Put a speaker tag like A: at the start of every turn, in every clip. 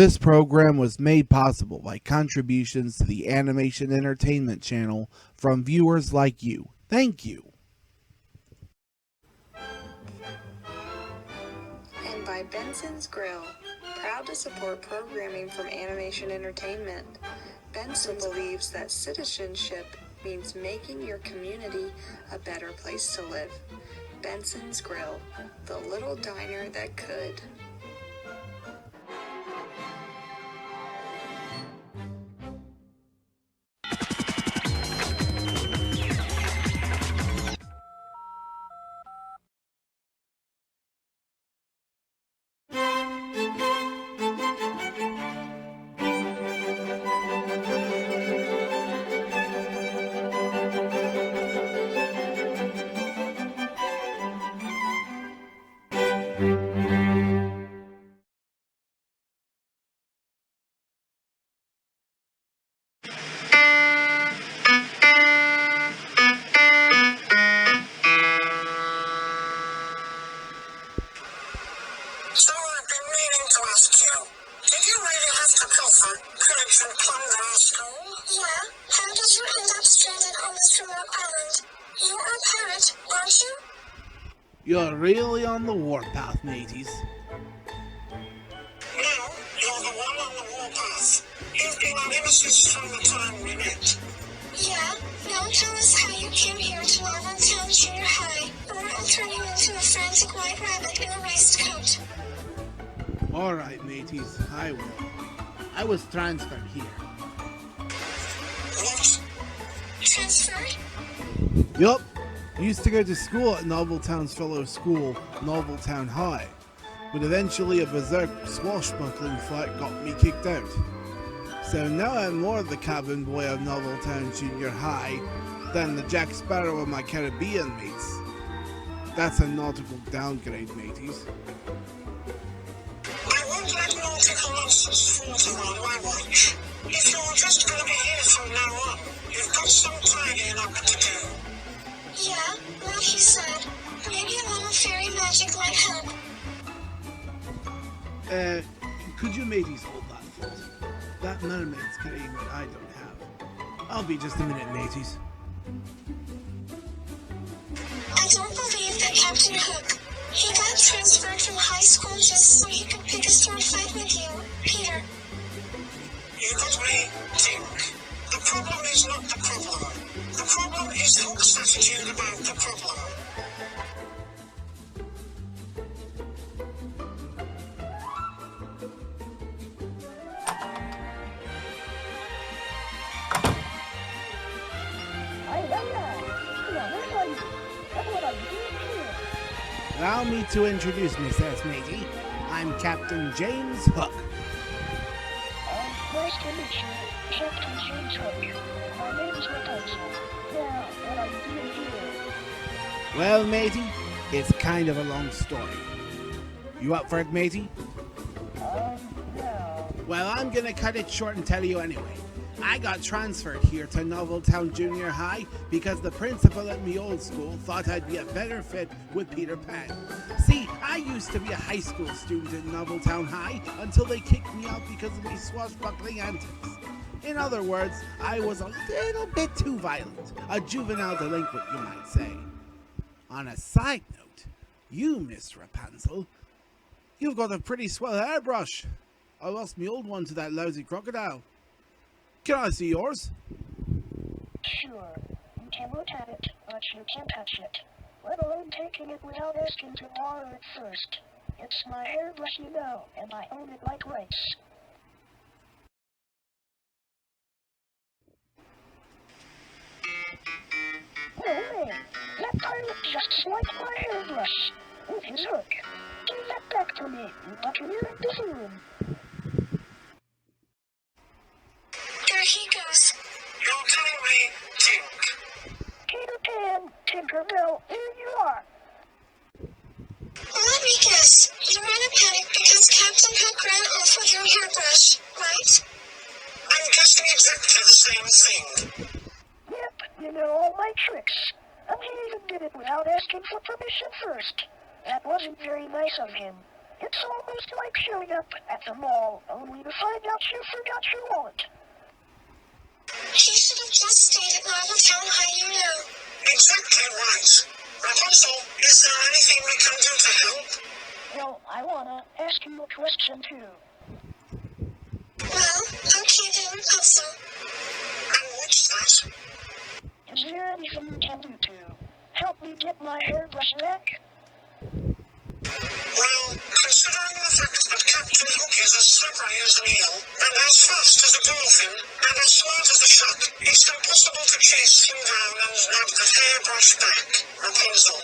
A: This program was made possible by contributions to the Animation Entertainment channel from viewers like you. Thank you.
B: And by Benson's Grill, proud to support programming from Animation Entertainment. Benson believes that citizenship means making your community a better place to live. Benson's Grill, the little diner that could.
C: So I've been meaning to ask you, did you really have to pilfer, pillage and plunder our school? Yeah, how did you end up stranded on this remote island? You are a pirate, aren't you?
A: You're really on the warpath, mateys.
C: No, you're the one on the warpath. You've been our nemesis from the time we met. Yeah, now tell us how you came here to Rapunzel Junior High, or I'll turn you into a frantic white rabbit in a waistcoat.
A: Alright, mateys, I will. I was transferred here.
C: What? Transferred?
A: Yup. Used to go to school at Noveltown's fellow school, Noveltown High. But eventually a berserk swashbuckling flight got me kicked out. So now I'm more the cabin boy of Noveltown Junior High than the Jack Sparrow of my Caribbean mates. That's a nautical downgrade, mateys.
C: I won't let nautical nonsense falter on my watch. If you're just going to be here from now on, you've got some tidying up to do. Yeah, like you said, maybe a little fairy magic might help.
A: Could you mateys hold that thought? That mermaid's carrying what I don't have. I'll be just a minute, mateys.
C: I don't believe that Captain Hook. He got transferred from high school just so he could pick a sword fight with you, Peter. You got me, Tink. The problem is not the problem. The problem is Hook's attitude about the problem.
A: Allow me to introduce myself, matey. I'm Captain James Hook.
D: Nice to meet you, Captain James Hook. My name is Rapunzel. Now, what are you doing here?
A: Well, matey, it's kind of a long story. You up for it, matey?
D: No.
A: Well, I'm gonna cut it short and tell you anyway. I got transferred here to Noveltown Junior High because the principal at me old school thought I'd be a better fit with Peter Pan. See, I used to be a high school student at Noveltown High until they kicked me out because of my swashbuckling antics. In other words, I was a little bit too violent. A juvenile delinquent, you might say. On a side note, you, Miss Rapunzel, you've got a pretty swell hairbrush. I lost my old one to that lousy crocodile. Can I see yours?
D: Sure. You can look at it, but you can't touch it. Let alone taking it without asking to borrow it first. It's my hairbrush, you know, and I own it like rights. Oh, hey! That pirate just swiped my hairbrush with his hook. Give that back to me, you buccaneer in this room.
C: There he goes. You're telling me, Tink.
D: Peter Pan, Tinkerbell, here you are.
C: Let me guess. You're in a panic because Captain Hook ran off with your hairbrush, right? I'm guessing exactly the same thing.
D: Yep, you know all my tricks. And he even did it without asking for permission first. That wasn't very nice of him. It's almost like showing up at the mall, only to find out you forgot your wallet.
C: He should have just stayed at Town High, you know.
E: Exactly right. Rapunzel, is there anything we can do to help?
D: Well, I wanna ask you a question too.
C: Well, okay then, Rapunzel.
E: And what's that?
D: Is there anything you can do to help me get my hairbrush back?
E: Well, considering the fact that Captain Hook is as slippery as an eel, and as fast as a dolphin, and as smart as a shark, it's impossible to chase him down and nab the hairbrush back, Rapunzel.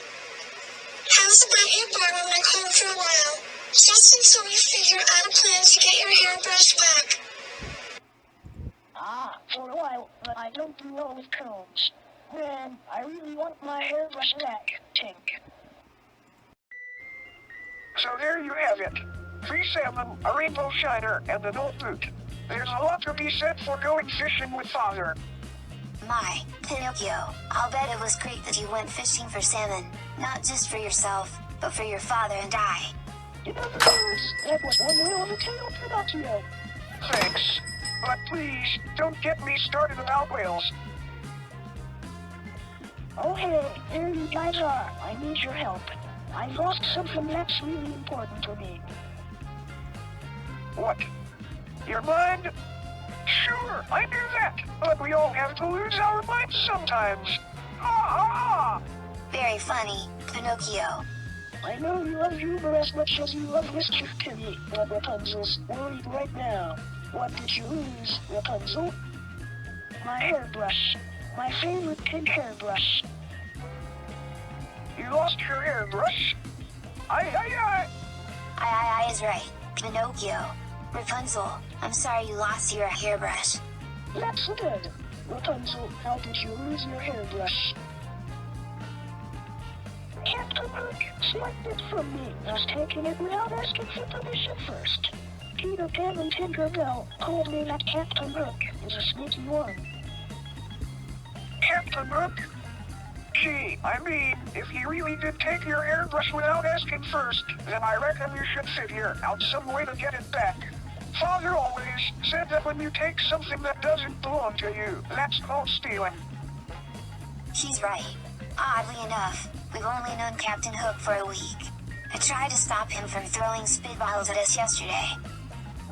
C: How's about you borrowing home for a while? Just until you figure out a plan to get your hairbrush back.
D: For a while, but I don't do well with combs. Man, I really want my hairbrush back, Tink.
F: So there you have it. 3 salmon, a rainbow shiner, and an old boot. There's a lot to be said for going fishing with Father.
G: My, Pinocchio, I'll bet it was great that you went fishing for salmon, not just for yourself, but for your father and I.
D: In other words, that was one whale of a tale, Pinocchio.
F: Thanks. But please, don't get me started about whales.
D: Oh hey, there you guys are. I need your help. I've lost something that's really important to me.
F: What? Your mind? Sure, I knew that. But we all have to lose our minds sometimes. Ha ha!
G: Very funny, Pinocchio.
D: I know you love humor as much as you love mischief, Timmy, but Rapunzel's worried right now. What did you lose, Rapunzel? My hairbrush. My favorite pink hairbrush.
F: You lost your hairbrush? Aye.
G: I is right, Pinocchio. Rapunzel, I'm sorry you lost your hairbrush.
D: That's good. Rapunzel, how did you lose your hairbrush? Captain Hook swiped it from me, thus taking it without asking for permission first. Peter Pan and Tinkerbell told me that Captain Hook is a sneaky one.
F: Captain Hook? Gee, I mean, if he really did take your hairbrush without asking first, then I reckon you should figure out some way to get it back. Father always said that when you take something that doesn't belong to you, that's called stealing.
G: He's right. Oddly enough, we've only known Captain Hook for a week. I tried to stop him from throwing spitballs at us yesterday.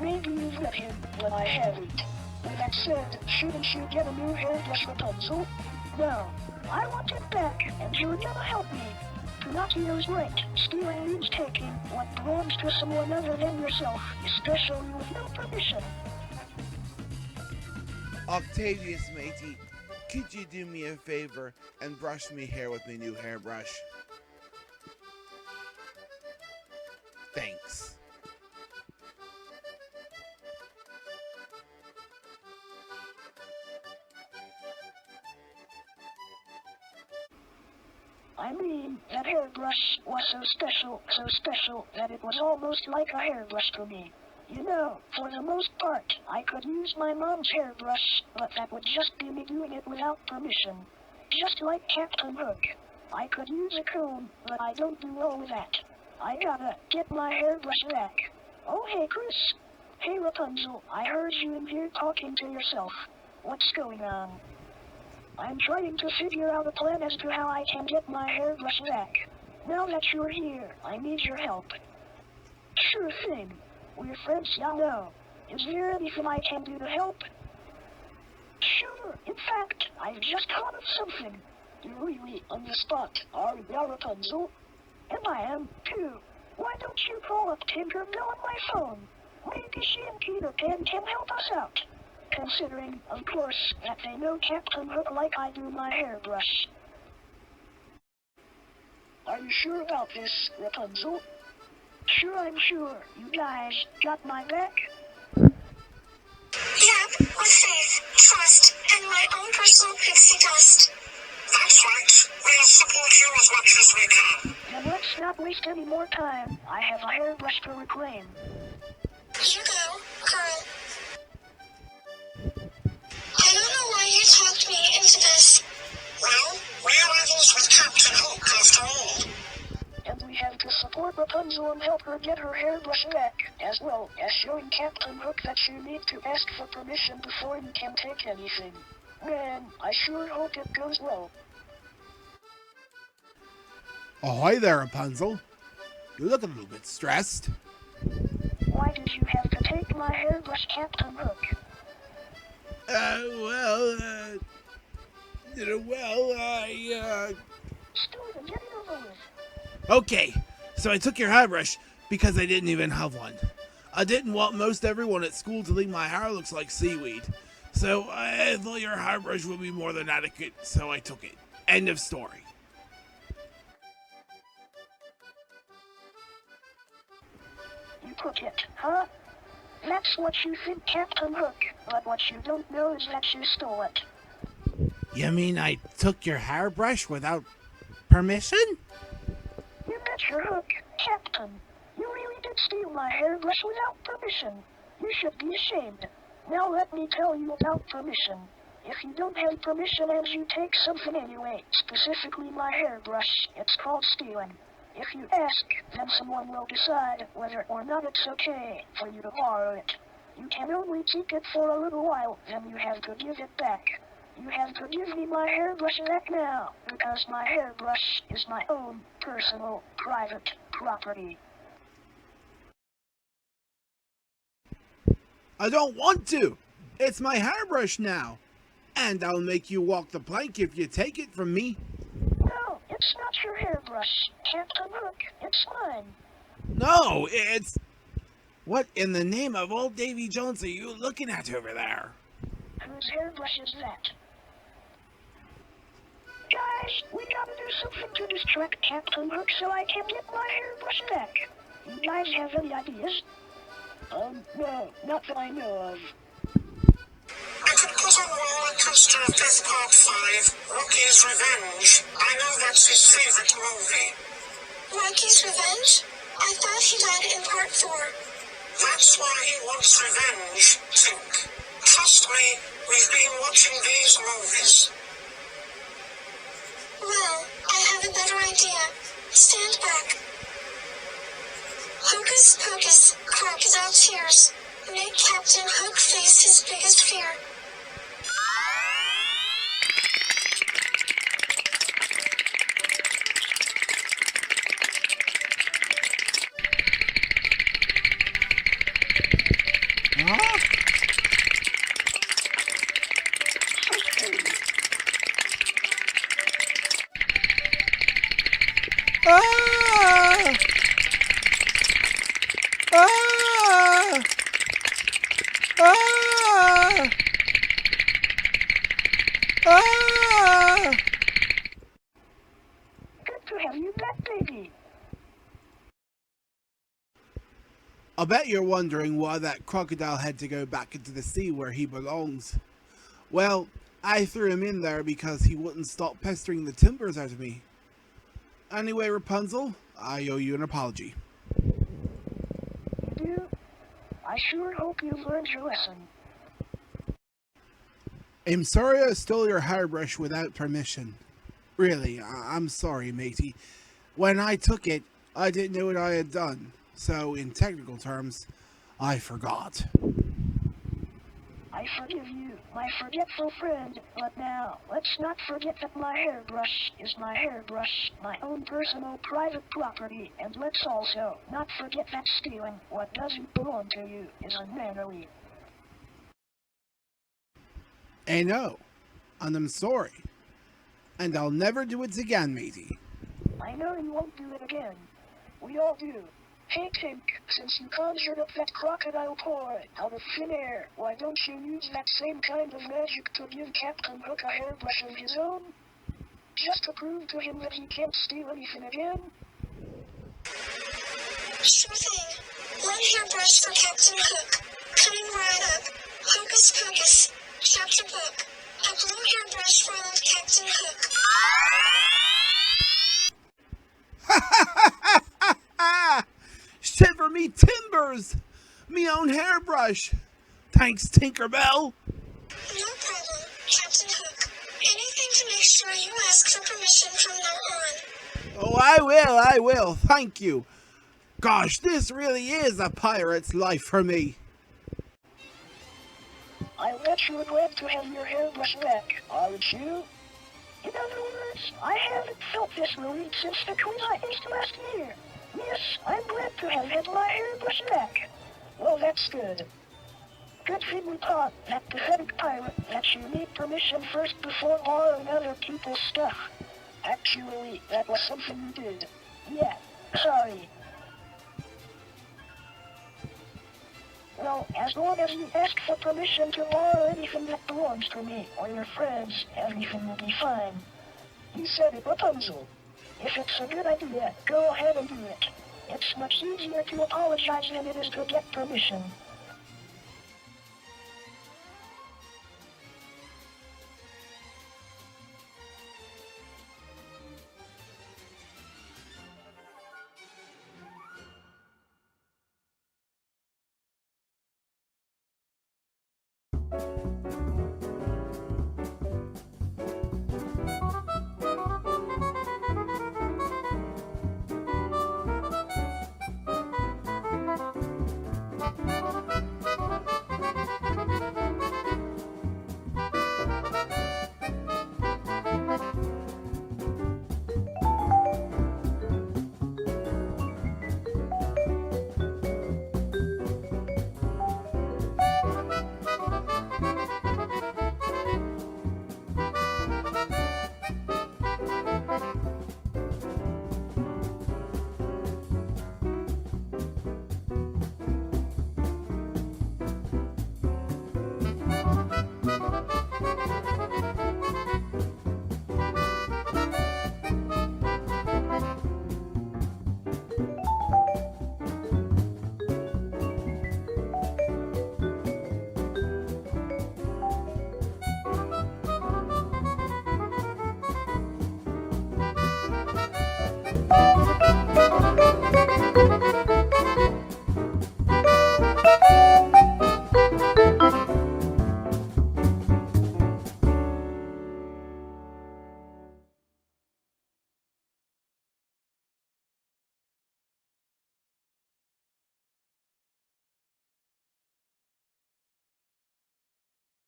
D: Maybe you've let him, but I haven't. With that said, shouldn't you get a new hairbrush, Rapunzel? No, I want it back, and you're gonna help me. Pinocchio's right. Stealing means taking what belongs to someone other than yourself, especially with no permission.
A: Octavius, matey, could you do me a favor and brush me hair with my new hairbrush? Thanks.
D: I mean, that hairbrush was so special that it was almost like a hairbrush to me. You know, for the most part, I could use my mom's hairbrush, but that would just be me doing it without permission. Just like Captain Hook. I could use a comb, but I don't do well with that. I gotta get my hairbrush back. Oh hey Chris. Hey Rapunzel, I heard you in here talking to yourself. What's going on? I'm trying to figure out a plan as to how I can get my hairbrush back. Now that you're here, I need your help. Sure thing. We're friends, y'all know. Is there anything I can do to help? Sure. In fact, I've just thought of something. You're really on the spot, are you, Rapunzel? And I am, too. Why don't you call up Tinkerbell on my phone? Maybe she and Peter Pan can help us out. Considering, of course, that they know Captain Hook like I do my hairbrush. Are you sure about this, Rapunzel? Sure, I'm sure. You guys got my back?
C: Yep, with faith, trust, and my own personal pixie dust.
E: That's right. We'll support you as much as we can.
D: Then let's not waste any more time. I have a hairbrush to reclaim.
C: You go, girl. I don't know why you talked me into this.
E: Well, we're rivals with Captain Hook after all.
D: And we have to support Rapunzel and help her her get her hairbrush back, as well as showing Captain Hook that you need to ask for permission before you can take anything. Man, I sure hope it goes well.
A: Oh, hi there, Rapunzel. You look a little bit stressed.
D: Why did you have to take my hairbrush, Captain Hook? Stupid, get it over with.
A: Okay, so I took your hairbrush because I didn't even have one. I didn't want most everyone at school to think my hair looks like seaweed. So I thought your hairbrush would be more than adequate, so I took it. End of story.
D: You took it, huh? That's what you think, Captain Hook. But what you don't know is that you stole it.
A: You mean I took your hairbrush without permission?
D: You bet your hook, Captain. You really did steal my hairbrush without permission. You should be ashamed. Now let me tell you about permission. If you don't have permission and you take something anyway, specifically my hairbrush, it's called stealing. If you ask, then someone will decide whether or not it's okay for you to borrow it. You can only keep it for a little while, then you have to give it back. You have to give me my hairbrush back now, because my hairbrush is my own personal, private property.
A: I don't want to. It's my hairbrush now. And I'll make you walk the plank if you take it from me.
D: No, it's not your hairbrush, Captain Hook. It's mine.
A: No, it's... What in the name of old Davy Jones are you looking at over there?
D: Whose hairbrush is that? Guys, we gotta do something to distract Captain Hook so I can get my hairbrush back. You guys have any ideas? No, not that I know of.
E: I could put on roller coaster of Death Part 5, Rocky's Revenge. I know that's his favorite movie.
C: Rocky's Revenge? I thought he died in part 4.
E: That's why he wants revenge, Tink. Trust me, we've been watching these movies.
C: Well, I have a better idea. Stand back. Hocus Pocus, crocodile tears. Make Captain Hook face his biggest fear.
A: Huh? Ah! Ah! Ah! Ah!
D: Good to have you back, baby.
A: I bet you're wondering why that crocodile had to go back into the sea where he belongs. Well, I threw him in there because he wouldn't stop pestering the timbers out of me. Anyway, Rapunzel, I owe you an apology.
D: You do? I sure hope you've learned your lesson.
A: I'm sorry I stole your hairbrush without permission. Really, I'm sorry, matey. When I took it, I didn't know what I had done. So, in technical terms, I forgot.
D: I forgive you, my forgetful friend, but now, let's not forget that my hairbrush is my hairbrush, my own personal private property, and let's also not forget that stealing what doesn't belong to you is unmannerly.
A: I know, and I'm sorry. And I'll never do it again, matey.
D: I know you won't do it again. We all do. Hey Tink, since you conjured up that crocodile toy out of thin air, why don't you use that same kind of magic to give Captain Hook a hairbrush of his own? Just to prove to him that he can't steal anything again?
C: Sure thing. One hairbrush for Captain Hook. Coming right up. Hocus Pocus. Chapter book. A blue hairbrush for old Captain Hook.
A: Shiver me timbers! Me own hairbrush! Thanks, Tinkerbell!
C: No problem, Captain Hook. Anything to make sure you ask for permission from now on.
A: Oh, I will, thank you. Gosh, this really is a pirate's life for me.
D: I bet you would like to have your hairbrush back, aren't you? In other words, I haven't felt this relief since the cruise I faced last year. Yes, I'm glad to have had my hairbrush back. Well, that's good. Good thing we taught that pathetic pirate that you need permission first before borrowing other people's stuff. Actually, that was something you did. Yeah, sorry. Well, as long as you ask for permission to borrow anything that belongs to me or your friends, everything will be fine. You said it, Rapunzel. If it's a good idea, go ahead and do it. It's much easier to apologize than it is to get permission.